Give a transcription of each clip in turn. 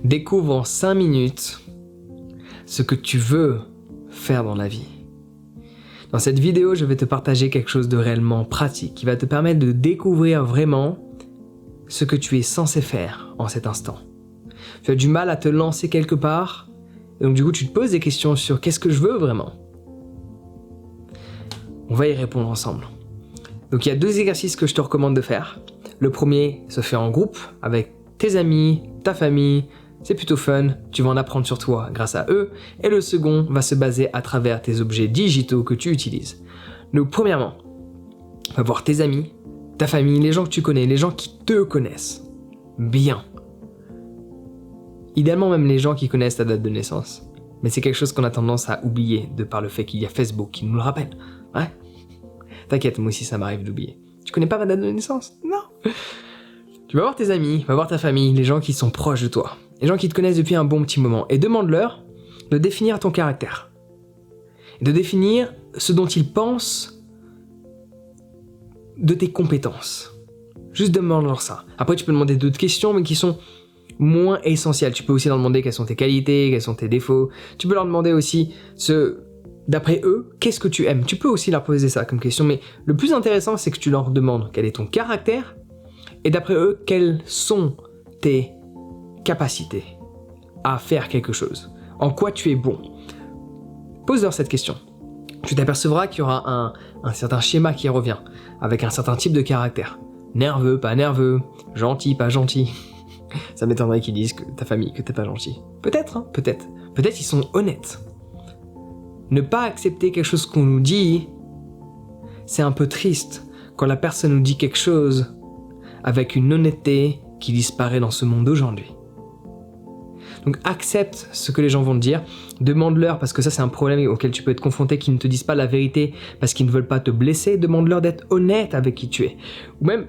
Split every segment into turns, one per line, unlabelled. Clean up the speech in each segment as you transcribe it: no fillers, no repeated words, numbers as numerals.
Découvre en 5 minutes ce que tu veux faire dans la vie. Dans cette vidéo, je vais te partager quelque chose de réellement pratique qui va te permettre de découvrir vraiment ce que tu es censé faire en cet instant. Tu as du mal à te lancer quelque part, et donc du coup tu te poses des questions sur qu'est-ce que je veux vraiment. On va y répondre ensemble. Donc il y a 2 exercices que je te recommande de faire. Le premier se fait en groupe avec tes amis, ta famille, c'est plutôt fun, tu vas en apprendre sur toi grâce à eux. Et le second va se baser à travers tes objets digitaux que tu utilises. Donc premièrement, va voir tes amis, ta famille, les gens que tu connais, les gens qui te connaissent bien. Idéalement même les gens qui connaissent ta date de naissance. Mais c'est quelque chose qu'on a tendance à oublier de par le fait qu'il y a Facebook qui nous le rappelle. Ouais. T'inquiète, moi aussi ça m'arrive d'oublier. Tu connais pas ma date de naissance? Non. Tu vas voir tes amis, va voir ta famille, les gens qui sont proches de toi. Les gens qui te connaissent depuis un bon petit moment. Et demande-leur de définir ton caractère. De définir ce dont ils pensent de tes compétences. Juste demande-leur ça. Après tu peux demander d'autres questions mais qui sont moins essentielles. Tu peux aussi leur demander quelles sont tes qualités, quels sont tes défauts. Tu peux leur demander aussi d'après eux, qu'est-ce que tu aimes. Tu peux aussi leur poser ça comme question. Mais le plus intéressant c'est que tu leur demandes quel est ton caractère et d'après eux, quelles sont tes capacités à faire quelque chose. En quoi tu es bon. Pose-leur cette question. Tu t'apercevras qu'il y aura un certain schéma qui revient, avec un certain type de caractère. Nerveux, pas nerveux, gentil, pas gentil. Ça m'étonnerait qu'ils disent que ta famille, que t'es pas gentil. Peut-être, hein, peut-être. Peut-être ils sont honnêtes. Ne pas accepter quelque chose qu'on nous dit, c'est un peu triste quand la personne nous dit quelque chose avec une honnêteté qui disparaît dans ce monde d'aujourd'hui. Donc accepte ce que les gens vont te dire, demande-leur, parce que ça c'est un problème auquel tu peux être confronté, qu'ils ne te disent pas la vérité parce qu'ils ne veulent pas te blesser, demande-leur d'être honnête avec qui tu es. Ou même,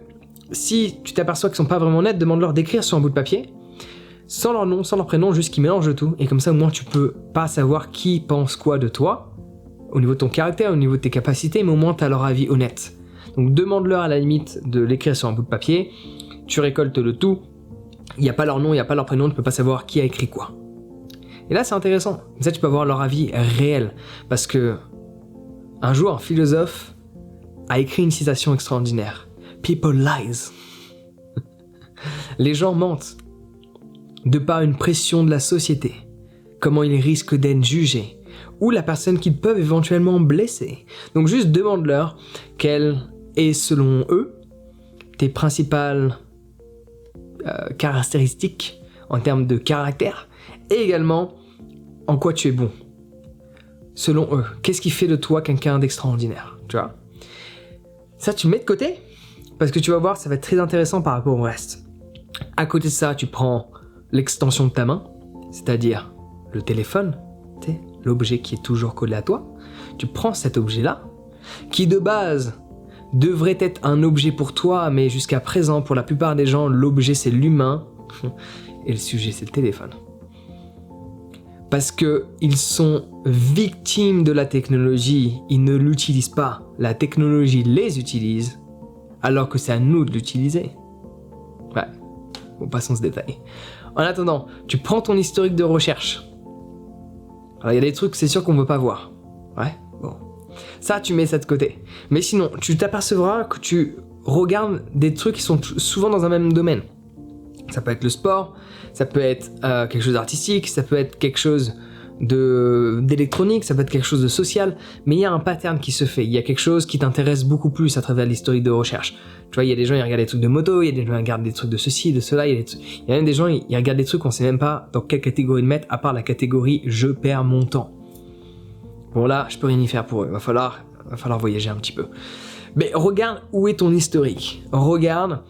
si tu t'aperçois qu'ils ne sont pas vraiment honnêtes, demande-leur d'écrire sur un bout de papier, sans leur nom, sans leur prénom, juste qu'ils mélangent tout, et comme ça au moins tu peux pas savoir qui pense quoi de toi, au niveau de ton caractère, au niveau de tes capacités, mais au moins tu as leur avis honnête. Donc demande-leur à la limite de l'écrire sur un bout de papier, tu récoltes le tout, il n'y a pas leur nom, il n'y a pas leur prénom, tu ne peux pas savoir qui a écrit quoi. Et là c'est intéressant, comme ça tu peux avoir leur avis réel, parce que un jour un philosophe a écrit une citation extraordinaire. People lies. Les gens mentent, de par une pression de la société, comment ils risquent d'être jugés, ou la personne qu'ils peuvent éventuellement blesser. Donc juste demande-leur quelle est selon eux tes principales caractéristiques en termes de caractère et également en quoi tu es bon. Selon eux, qu'est-ce qui fait de toi quelqu'un d'extraordinaire, tu vois? Ça tu mets de côté parce que tu vas voir, ça va être très intéressant par rapport au reste. À côté de ça, tu prends l'extension de ta main, c'est-à-dire le téléphone, l'objet qui est toujours collé à toi. Tu prends cet objet-là qui de base devrait être un objet pour toi, mais jusqu'à présent, pour la plupart des gens, l'objet c'est l'humain et le sujet c'est le téléphone. Parce qu'ils sont victimes de la technologie, ils ne l'utilisent pas. La technologie les utilise, alors que c'est à nous de l'utiliser. Ouais, bon, passons ce détail. En attendant, tu prends ton historique de recherche. Alors il y a des trucs, c'est sûr qu'on ne veut pas voir. Ouais, bon. Ça, tu mets ça de côté. Mais sinon, tu t'apercevras que tu regardes des trucs qui sont souvent dans un même domaine. Ça peut être le sport, ça peut être quelque chose d'artistique, ça peut être quelque chose d'électronique, ça peut être quelque chose de social, mais il y a un pattern qui se fait, il y a quelque chose qui t'intéresse beaucoup plus à travers l'historique de recherche. Tu vois, il y a des gens, ils regardent des trucs de moto, il y a des gens, ils regardent des trucs de ceci, de cela, il y a même des gens, ils regardent des trucs qu'on sait même pas dans quelle catégorie de mettre, à part la catégorie « je perds mon temps ». Bon là, je peux rien y faire pour eux, va falloir voyager un petit peu. Mais regarde où est ton historique, regarde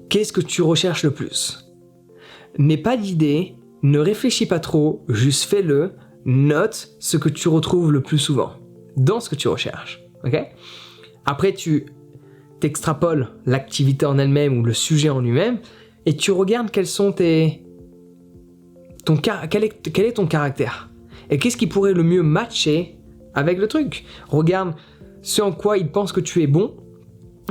qu'est-ce que tu recherches le plus. N'aie pas d'idée, ne réfléchis pas trop, juste fais-le, note ce que tu retrouves le plus souvent dans ce que tu recherches, ok? Après, tu t'extrapoles l'activité en elle-même ou le sujet en lui-même et tu regardes quels sont quel est ton caractère et qu'est-ce qui pourrait le mieux matcher avec le truc. Regarde ce en quoi il pense que tu es bon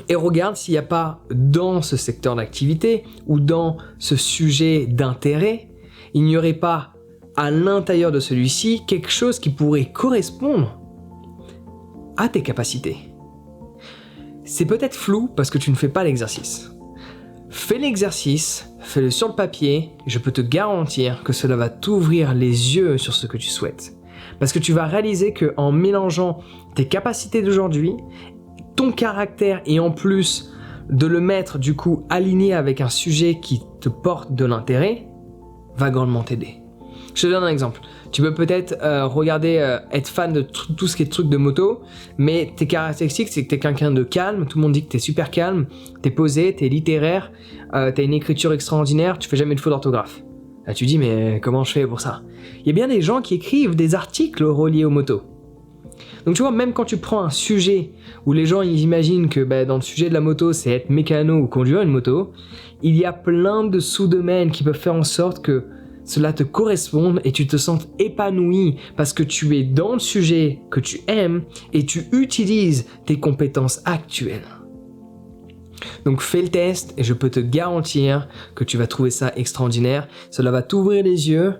et regarde s'il n'y a pas dans ce secteur d'activité ou dans ce sujet d'intérêt, il n'y aurait pas à l'intérieur de celui-ci quelque chose qui pourrait correspondre à tes capacités. C'est peut-être flou parce que tu ne fais pas l'exercice. Fais l'exercice, fais-le sur le papier, je peux te garantir que cela va t'ouvrir les yeux sur ce que tu souhaites. Parce que tu vas réaliser qu'en mélangeant tes capacités d'aujourd'hui, ton caractère et en plus de le mettre du coup aligné avec un sujet qui te porte de l'intérêt, va grandement t'aider. Je te donne un exemple. Tu peux peut-être regarder, être fan de tout ce qui est truc de moto, mais tes caractéristiques, c'est que t'es quelqu'un de calme, tout le monde dit que t'es super calme, t'es posé, t'es littéraire, t'as une écriture extraordinaire, tu fais jamais de faute d'orthographe. Là tu dis mais comment je fais pour ça? Il y a bien des gens qui écrivent des articles reliés aux motos. Donc tu vois, même quand tu prends un sujet où les gens ils imaginent que dans le sujet de la moto c'est être mécano ou conduire une moto, il y a plein de sous-domaines qui peuvent faire en sorte que cela te corresponde et tu te sentes épanoui parce que tu es dans le sujet que tu aimes et tu utilises tes compétences actuelles. Donc fais le test et je peux te garantir que tu vas trouver ça extraordinaire. Cela va t'ouvrir les yeux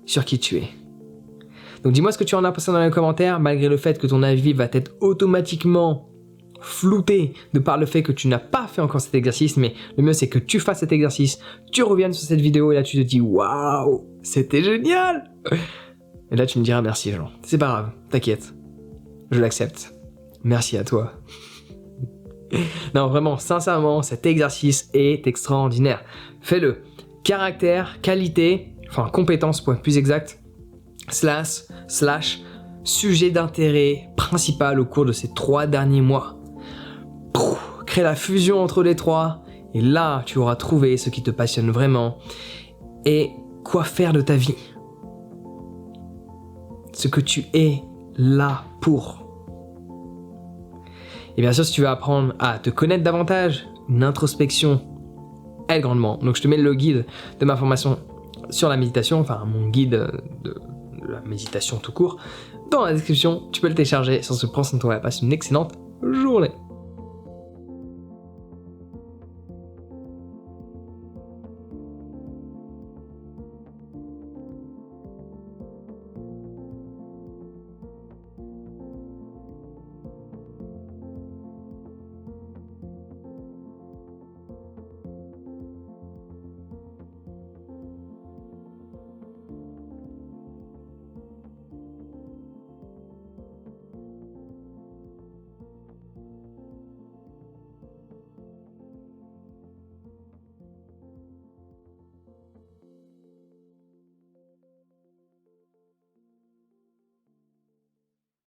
sur qui tu es. Donc dis-moi ce que tu en as pensé dans les commentaires, malgré le fait que ton avis va être automatiquement flouté de par le fait que tu n'as pas fait encore cet exercice, mais le mieux c'est que tu fasses cet exercice, tu reviennes sur cette vidéo et là tu te dis waouh, c'était génial! Et là tu me diras merci Jean. C'est pas grave, t'inquiète, je l'accepte. Merci à toi. Non vraiment, sincèrement, cet exercice est extraordinaire. Fais-le. Caractère, qualité, enfin compétence pour être plus exact, slash sujet d'intérêt principal au cours de ces 3 derniers mois. Crée la fusion entre les 3 et là tu auras trouvé ce qui te passionne vraiment et quoi faire de ta vie. Ce que tu es là pour. Et bien sûr, si tu veux apprendre à te connaître davantage, une introspection aide grandement. Donc je te mets le guide de ma formation sur la méditation, enfin mon guide de la méditation tout court, dans la description. Tu peux le télécharger. Sur ce, prends soin de toi et passe une excellente journée.